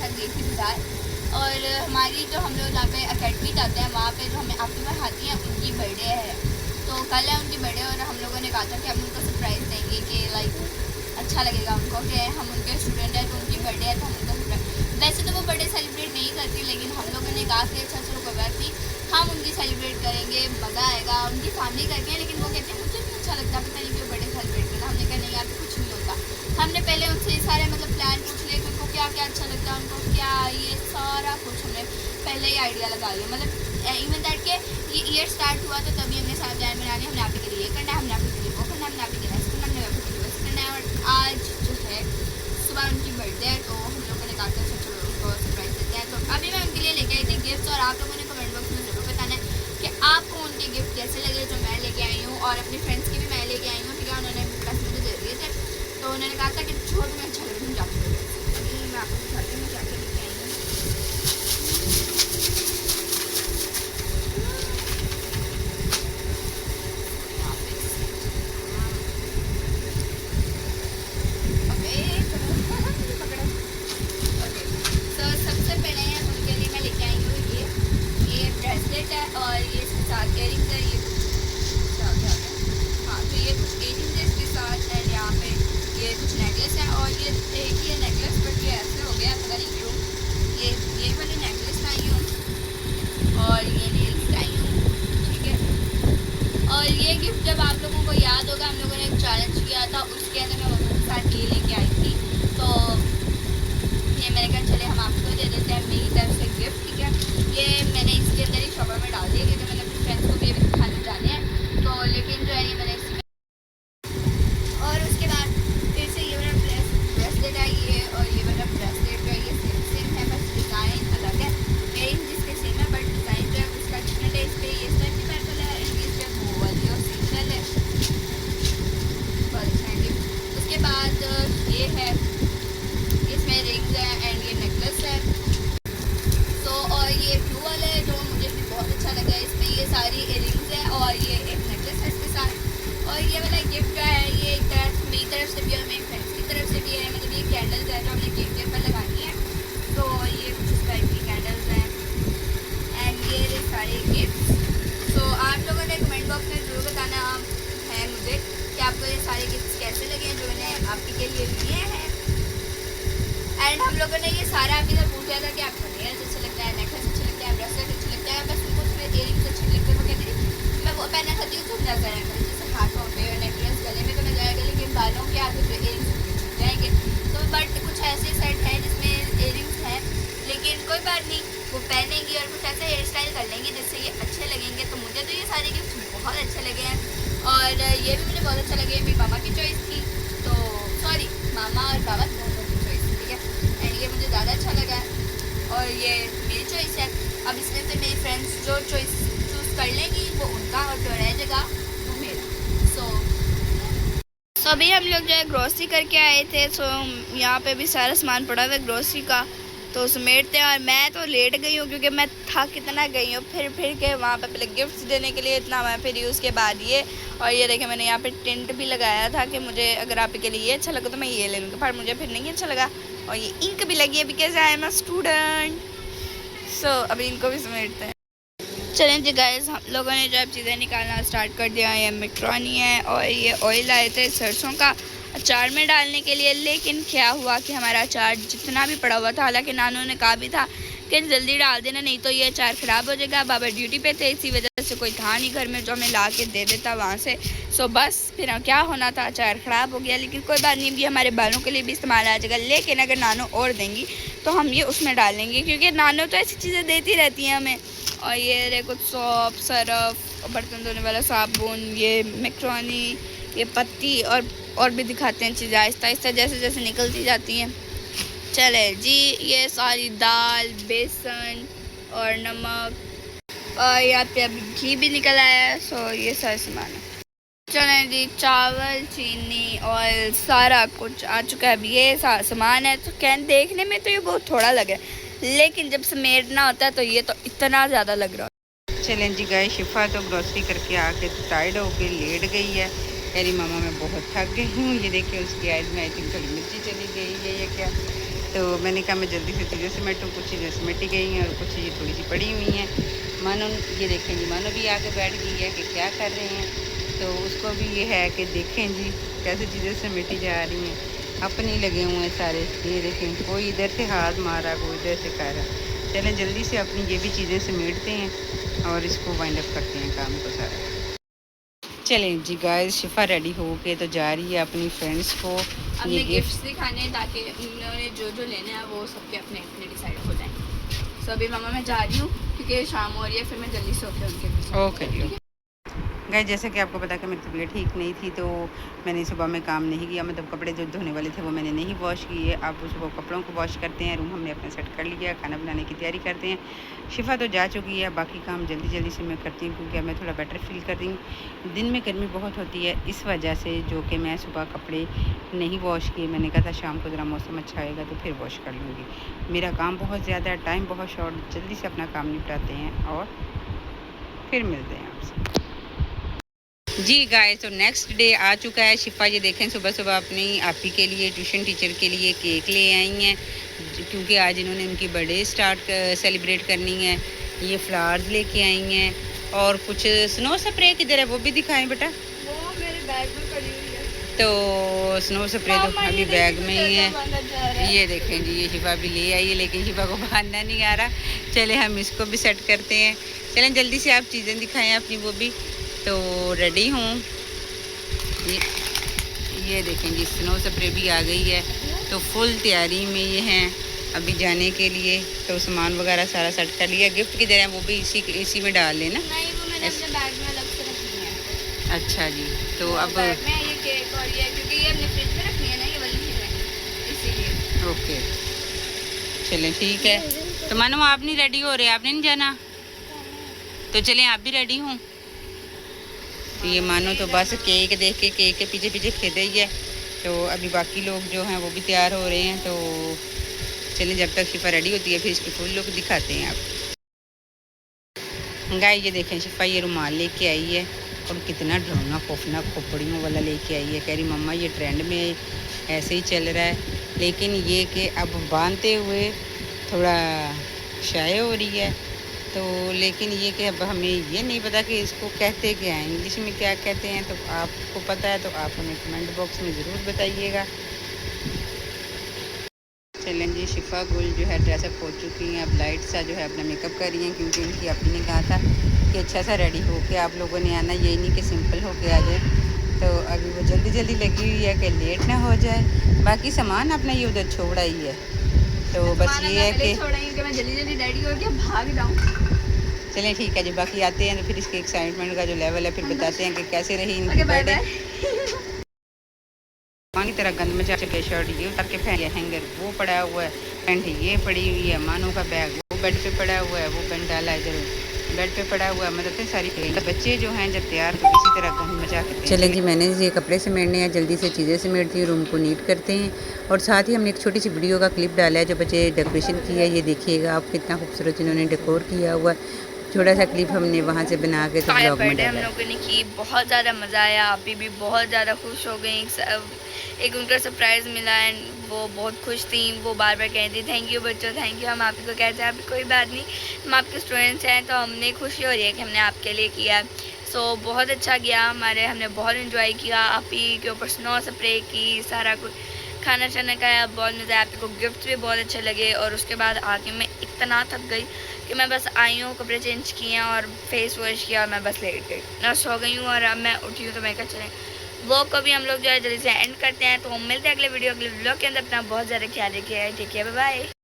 साथ गई थी बाजार। और हमारी जो हम लोग यहाँ पे अकेडमी जाते हैं वहाँ पे जो हमें आफ्टर आती हैं उनकी बर्थडे है, तो कल है उनकी बर्थडे। और हम लोगों ने कहा था कि हम उनको सरप्राइज़ देंगे कि लाइक अच्छा लगेगा उनको कि हम उनके स्टूडेंट हैं, तो उनकी बर्थडे है तो हम उनको सरप्राइज। वैसे तो वो बर्थडे सेलिब्रेट नहीं करती, लेकिन हम लोगों ने कहा कि अच्छा चलो कोई बात नहीं, हम उनकी सेलिब्रेट करेंगे, मज़ा आएगा। उनकी फैमिली करके हैं, लेकिन वो कहते हैं मुझे नहीं अच्छा लगता, पता नहीं क्यों बर्थडे सेलिब्रेट करना। हमने कहा नहीं यार कुछ नहीं होता। हमने पहले उनसे सारे मतलब प्लान पूछ लिया कि उनको क्या क्या अच्छा लगता है, उनको क्या ये सारा कुछ हमने पहले ही आइडिया लगा लिया। मतलब इवन दैट के ये ईयर स्टार्ट हुआ तो तभी हमने साथ प्लान बनाने, हमने आप ही के लिए ये करना है, हमने आप ही के लिए वो करना है, हमने आप ही के लिए ऐसे करना है, हमने आप ही के लिए वैसे करना है। और आज जो है सुबह उनकी बर्थडे है, तो हम लोगों ने कहा था चलो उनको सरप्राइज देते हैं। तो अभी मैं उनके लिए लेके आई थी गिफ्ट, और आप लोगों ने कमेंट बॉक्स में ज़रूर बताना है कि आपको उनके गिफ्ट कैसे लगे जो मैं लेके आई हूँ, और अपनी फ्रेंड्स की भी मैं लेके आई हूँ। ठीक है, उन्होंने पैसे मुझे दे दिए थे, तो उन्होंने कहा था कि जो तुम्हें अच्छा लगे तुम जाके ले लो। अभी मैं आपको दिखाती हूँ क्या क्या लेके आई हूँ। सबसे पहले उनके लिए मैं लेके आई हूँ ये ब्रेसलेट है, और ये इसके साथ इयरिंग्स है। ये हाँ, तो ये कुछ इयरिंग्स है इसके साथ, एंड यहाँ पे ये कुछ नेकलेस है। और ये एक ही नेकलेस, बट ये ऐसे हो गया पता नहीं क्यों। ये वाली नेकलेस लाई हूँ, और ये नेल्स लाई हूँ। ठीक है, और ये गिफ्ट जब आप लोगों को याद होगा, हम लोगों ने एक चैलेंज किया था, उसके अंदर मैं मम्मी के साथ ये लेके आई थी। तो ये मैंने कहा चले हम आपको दे देते हैं मेरी तरफ से गिफ्ट। ठीक है, ये मैंने इसके अंदर ही शॉपर में डाल दिया, क्योंकि मैंने अपने फ्रेंड्स को भी अभी दिखाने जाने हैं। तो लेकिन जो है ये मैंने इसी में, और उसके बाद फिर से ये वाला ब्रेसलेट है ये, और ये वाला ब्रेसलेट जो है ये सेम है, बस डिज़ाइन अलग है। मेरी जिसके सेम है, बट डिज़ाइन जो है उसका डिफरेंट है। इस पर ये टाइप की पैटर्न है, इस पर वो वाली और सिंपल है। उसके बाद ये है, इसमें रिंग्स है एंड ये नेकलेस है। तो और ये ब्लू वाला है जो मुझे भी बहुत अच्छा लगा है, इसमें ये सारी रिंग्स है और ये एक नेकलेस है इसके साथ। और ये वाला गिफ्ट जो है ये एक तरफ मेरी तरफ से भी और मेरी फ्रेंड्स की तरफ से भी है। मतलब ये कैंडल्स है जो हमने केक के ऊपर लगानी है, तो ये कुछ इस टाइप की कैंडल्स हैं, एंड ये सारे गिफ्ट्स। तो आप लोगों ने कमेंट बॉक्स में ज़रूर बताना है मुझे कि आपको ये सारे गिफ्ट्स कैसे लगे हैं जो मैंने आपके लिए लिए हैं। एंड हम लोगों ने ये सारा अभी तक पूछा था कि आपको नेल्स अच्छा लगता है, नेकलेस अच्छा लगता है, ब्रेसलेट अच्छा लगता है, बस उनको उसमें इयरिंग्स अच्छे लगते हैं। वो कहती थी मैं वो पहनना चाहती हूँ, तुम नजर आएगा जैसे हाथों पे नेकलेस, गले में तो नजर आएगा, लेकिन बालों के आगे जो इयरिंग्स छूट जाएंगे। तो बट कुछ ऐसे सेट हैं जिसमें इयरिंग्स हैं, लेकिन कोई बात नहीं, वो पहनेंगी और कुछ ऐसे हेयर स्टाइल कर लेंगी जिससे ये अच्छे लगेंगे। तो मुझे तो ये सारे गिफ्ट बहुत अच्छे लगे हैं, और ये भी मुझे बहुत अच्छा लगे। मेरी मामा की चॉइस थी, तो सॉरी मामा और बाबा दोनों की चॉइस थी। ठीक है, एंड ये मुझे ज़्यादा अच्छा लगा है, और ये मेरी चॉइस है। अब इसमें से मेरी फ्रेंड्स जो चॉइस चूज़ कर लेंगी वो उनका, और जो रह जाएगा वो मेरा। सो अभी हम लोग जो है ग्रोसरी करके आए थे। सो यहाँ पे भी सारा सामान पड़ा हुआ है ग्रोसरी का, तो समेटते हैं। और मैं तो लेट गई हूँ क्योंकि मैं थक कितना गई हूँ, फिर के वहाँ पे पहले गिफ्ट्स देने के लिए इतना मैं फिर उसके बाद ये। और ये देखें मैंने यहाँ पे टेंट भी लगाया था कि मुझे अगर आप के लिए ये अच्छा लगा तो मैं ये ले लूँगी, पर मुझे फिर नहीं अच्छा लगा। और ये इंक भी लगी है because I am a student. So अभी इनको भी समेटते हैं। चलें जी गाइस, हम लोगों ने जो अब चीज़ें निकालना स्टार्ट कर दिया। ये मैक्रोनी है, और ये ऑयल आए थे सरसों का अचार में डालने के लिए। लेकिन क्या हुआ कि हमारा अचार जितना भी पड़ा हुआ था, हालांकि नानू ने कहा भी था कि जल्दी डाल देना नहीं तो ये अचार ख़राब हो जाएगा। बाबा ड्यूटी पे थे, इसी वजह से कोई था नहीं घर में जो हमें ला के दे देता वहाँ से। सो बस फिर क्या होना था, अचार ख़राब हो गया। लेकिन कोई बात नहीं, ये हमारे बालों के लिए भी इस्तेमाल आ जाएगा। लेकिन अगर नानू और देंगी तो हम ये उसमें डालेंगे, क्योंकि नानू तो ऐसी चीज़ें देती रहती हैं हमें। और ये रहे कुछ सौंफ, सरफ, बर्तन धोने वाला साबुन, ये मैक्रोनी, ये पत्ती, और भी दिखाते हैं चीज़ें आहिस्ता आहिस्ता जैसे जैसे निकलती जाती हैं। चले जी, ये सारी दाल, बेसन और नमक, और यहाँ पे अभी घी भी निकल आया है। सो ये सारा सामान है। चलें जी, चावल, चीनी, ऑयल, सारा कुछ आ चुका है। अभी ये सारा सामान है। तो देखने में तो ये बहुत थोड़ा लगे, लेकिन जब समेटना होता है तो ये तो इतना ज़्यादा लग रहा है। चलें जी गाय, शिफा तो ग्रोसरी करके आके टायर्ड होके लेट गई है। कह रही मामा मैं बहुत थक गई हूँ। ये देखिए उसकी आइज़ में आई थिंक थोड़ी मिर्ची चली गई है, ये क्या तो मैंने कहा मैं जल्दी से चीज़ें समेटूँ। कुछ चीज़ें समेटी गई हैं और कुछ चीज़ें थोड़ी सी पड़ी हुई हैं। मानो ये देखें जी, मानो भी आके बैठ गई है कि क्या कर रहे हैं, तो उसको भी ये है कि देखें जी कैसे चीज़ें समेटी जा रही हैं। अपने लगे हुए हैं सारे, ये देखें कोई इधर से हाथ मारा, कोई इधर से कर रहा। चलें जल्दी से अपनी ये भी चीज़ें समेटते हैं और इसको वाइंड अप करते हैं काम को सारा। चलें जी गाइस, शिफा रेडी हो के तो जा रही है अपनी फ्रेंड्स को ये गिफ्ट्स दिखाने हैं ताकि उन्होंने जो जो लेने हैं वो सबके अपने अपने डिसाइड हो जाएं। सो अभी मामा मैं जा रही हूँ क्योंकि शाम हो रही है, फिर मैं जल्दी से होकर उनके पीछे। ओके जी। गाइस जैसे कि आपको पता कि मेरी तबीयत ठीक नहीं थी, तो मैंने सुबह में काम नहीं किया, मतलब कपड़े जो धोने वाले थे वो मैंने नहीं वॉश किए। अब सुबह कपड़ों को वॉश करते हैं, रूम हमने अपना सेट कर लिया, खाना बनाने की तैयारी करते हैं। शिफा तो जा चुकी है, बाकी काम जल्दी जल्दी से मैं करती हूँ क्योंकि मैं थोड़ा बेटर फील कर रही हूँ। दिन में गर्मी बहुत होती है, इस वजह से जो कि मैं सुबह कपड़े नहीं वॉश किए। मैंने कहा था शाम को ज़रा मौसम अच्छा आएगा तो फिर वॉश कर लूँगी। मेरा काम बहुत ज़्यादा है, टाइम बहुत शॉर्ट, जल्दी से अपना काम निपटाते हैं और फिर मिलते हैं आपसे। जी गाइस, तो नेक्स्ट डे आ चुका है। शिफा ये देखें सुबह सुबह अपनी आपी के लिए, ट्यूशन टीचर के लिए केक ले आई हैं क्योंकि आज इन्होंने उनकी बर्थडे सेलिब्रेट करनी है। ये फ्लावर्स लेके आई हैं और कुछ स्नो स्प्रे किधर है वो भी दिखाएं बेटा। वो मेरे बैग में पड़ी हुई है। तो स्नो स्प्रे तो अभी बैग में ही है। ये देखें जी, ये शिफा भी ले आई है लेकिन शिफा को बांधना नहीं आ रहा। चले हम इसको भी सेट करते हैं। चलें जल्दी से आप चीज़ें दिखाएं अपनी। वो भी तो रेडी हूँ। ये देखें जी, स्नो स्प्रे भी आ गई है, तो फुल तैयारी में ये हैं अभी जाने के लिए। तो सामान वगैरह सारा सेट कर लिया। गिफ्ट किधर है वो भी इसी में डाल लेना। नहीं, वो मैंने अपने बैग में अलग से रखनी है। अच्छा जी, तो अब बैग में ये केक और ये, क्योंकि ये अपने फ्रिज में रखनी है ना, ये वाली चीज़ें, इसीलिए। ओके चलें ठीक है। तो मानो आप नहीं रेडी हो रहे, आपने नहीं जाना, तो चलें आप भी रेडी हूँ। तो ये मानो तो बस केक देख के केक के पीछे पीछे खेद ही है। तो अभी बाकी लोग जो हैं वो भी तैयार हो रहे हैं। तो चलिए जब तक शिफा रेडी होती है फिर इसकी फुल लुक दिखाते हैं आप। गाइस ये देखें, शिफा ये रुमाल लेके आई है और कितना ढोना खोफना खोपड़ियों वाला लेके आई है। कह रही मम्मा ये ट्रेंड में ऐसे ही चल रहा है, लेकिन ये कि अब बांधते हुए थोड़ा शाये हो रही है। तो लेकिन ये कि अब हमें ये नहीं पता कि इसको कहते क्या हैं, इंग्लिश में क्या कहते हैं। तो आपको पता है तो आप हमें कमेंट बॉक्स में ज़रूर बताइएगा। चलें जी, शिफा गुल जो है ड्रेसअप हो चुकी हैं। अब लाइट सा जो है अपना मेकअप कर रही हैं क्योंकि उनकी अपनी ने कहा था कि अच्छा सा रेडी हो के आप लोगों ने आना, यही नहीं कि सिंपल हो के आ जाए। तो अभी वो जल्दी जल्दी लगी हुई है कि लेट ना हो जाए। बाकी सामान अपना ये उधर छोड़ा ही है। तो बस ये है कि मैं जल्दी जल्दी रेडी हो के भाग जाऊँ। चलें ठीक है जी, बाकी आते हैं तो फिर इसके एक्साइटमेंट का जो लेवल है फिर बताते हैं कि कैसे रही इनकी बर्थडे। की तरह गंद मचा के शर्ट ये उतर के फेंक, हैंगर वो पड़ा हुआ है, पैंट ये पड़ी हुई है, मानो का बैग वो बेड पे पड़ा हुआ है, वो पेन डाला है इधर बेड पे पड़ा हुआ है। मतलब सारी बच्चे जो हैं जब तैयार तो इसी तरह गंद मचा के। चलें जी, मैंने ये कपड़े समेटने हैं, जल्दी से चीज़ें समेटती हूँ, रूम को नीट करते हैं। और साथ ही हमने एक छोटी सी वीडियो का क्लिप डाला है जो बच्चे डेकोरेशन की है। ये देखिएगा आप कितना खूबसूरत इन्होंने डेकोर किया हुआ है। छोटा सा क्लिप हमने वहाँ से बना के तो ब्लॉग में डाला। हम लोगों ने की, बहुत ज़्यादा मज़ा आया। आप भी बहुत ज़्यादा खुश हो गई। एक उनका सरप्राइज़ मिला एंड वो बहुत खुश थी। वो बार बार कहती थैंक यू बच्चों, थैंक यू। हम आप ही को कहते हैं, आप कोई बात नहीं, हम आपके स्टूडेंट्स हैं। तो हमने खुशी हो रही है कि हमने आपके लिए किया। सो बहुत अच्छा गया हमने बहुत इन्जॉय किया। आप ही के ऊपर स्नो स्प्रे की, सारा कुछ खाना शाना खाया, बहुत मज़ा आया। आपको गिफ्ट भी बहुत अच्छे लगे। और उसके बाद आके मैं इतना थक गई कि मैं बस आई हूँ, कपड़े चेंज किए और फेस वॉश किया और मैं बस लेट गई, मैं सो गई हूँ। और अब मैं उठी हूँ तो मैं क्या चलें व्लॉग को भी हम लोग जो है जल्दी से एंड करते हैं। तो हम मिलते हैं अगले वीडियो, अगले व्लॉग के अंदर। अपना बहुत ज़्यादा ख्याल रखिए। ठीक है, बाय बाय।